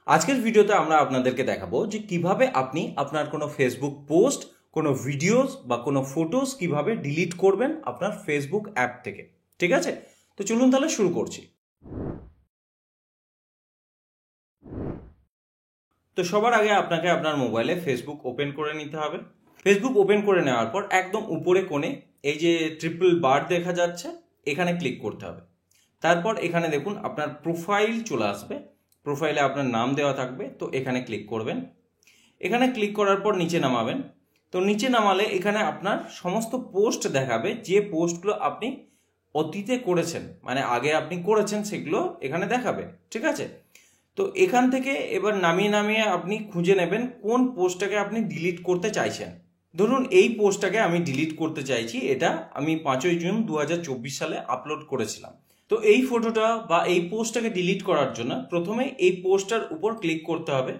আজকের ভিডিওতে আমরা আপনাদেরকে দেখাবো যে কিভাবে আপনি আপনার কোনো ফেসবুক পোস্ট, কোনো ভিডিওস বা কোনো ফটোস কিভাবে ডিলিট করবেন আপনার ফেসবুক অ্যাপ থেকে। ঠিক আছে, তো চলুন তাহলে শুরু করছি। তো সবার আগে আপনাকে আপনার মোবাইলে ফেসবুক ওপেন করে নিতে হবে। ফেসবুক ওপেন করে নেওয়ার পর একদম উপরে কোণে এই যে ট্রিপল বার দেখা যাচ্ছে, এখানে ক্লিক করতে হবে। তারপর এখানে দেখুন আপনার প্রোফাইল চলে আসবে, প্রোফাইলে আপনার নাম দেওয়া থাকবে, তো এখানে ক্লিক করবেন। এখানে ক্লিক করার পর নিচে নামাবেন। তো নিচে নামালে এখানে আপনার সমস্ত পোস্ট দেখাবে, যে পোস্টগুলো আপনি অতীতে করেছেন, মানে আগে আপনি করেছেন সেগুলো এখানে দেখাবে। ঠিক আছে, তো এখান থেকে এবার নামিয়ে নামিয়ে আপনি খুঁজে নেবেন কোন পোস্টটাকে আপনি ডিলিট করতে চাইছেন। ধরুন এই পোস্টটাকে আমি ডিলিট করতে চাইছি, এটা আমি 5ই জুন 2024 সালে আপলোড করেছিলাম। তো এই ফটোটা বা এই পোস্টটাকে ডিলিট করার জন্য প্রথমে এই পোস্টটার উপর ক্লিক করতে হবে।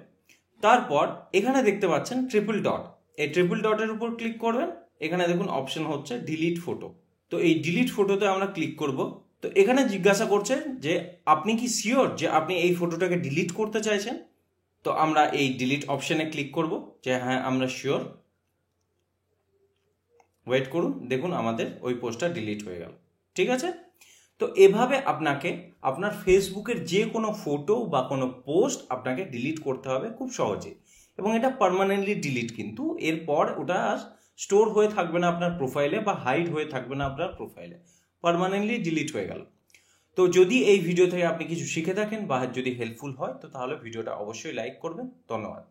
তারপর এখানে দেখতে পাচ্ছেন ট্রিপল ডট, এই ট্রিপল ডটের উপর ক্লিক করবেন। এখানে দেখুন অপশন হচ্ছে ডিলিট ফটো, তো এই ডিলিট ফটোতে আমরা ক্লিক করব। তো এখানে জিজ্ঞাসা করছে যে আপনি কি শিওর যে আপনি এই ফটোটাকে ডিলিট করতে চাইছেন। তো আমরা এই ডিলিট অপশনে ক্লিক করব যে হ্যাঁ আমরা শিওর। ওয়েট করুন, দেখুন আমাদের ওই পোস্টটা ডিলিট হয়ে গেল। ঠিক আছে, তো এভাবে আপনাকে আপনার ফেসবুকের যে কোনো ফটো বা কোনো পোস্ট আপনাকে ডিলিট করতে হবে খুব সহজে, এবং এটা পার্মানেন্টলি ডিলিট, কিন্তু এরপর ওটা আর স্টোর হয়ে থাকবে না আপনার প্রোফাইলে বা হাইড হয়ে থাকবে না আপনার প্রোফাইলে, পার্মানেন্টলি ডিলিট হয়ে গেল। তো যদি এই ভিডিও থেকে আপনি কিছু শিখে থাকেন বা যদি হেল্পফুল হয়, তো তাহলে ভিডিওটা অবশ্যই লাইক করবেন। ধন্যবাদ।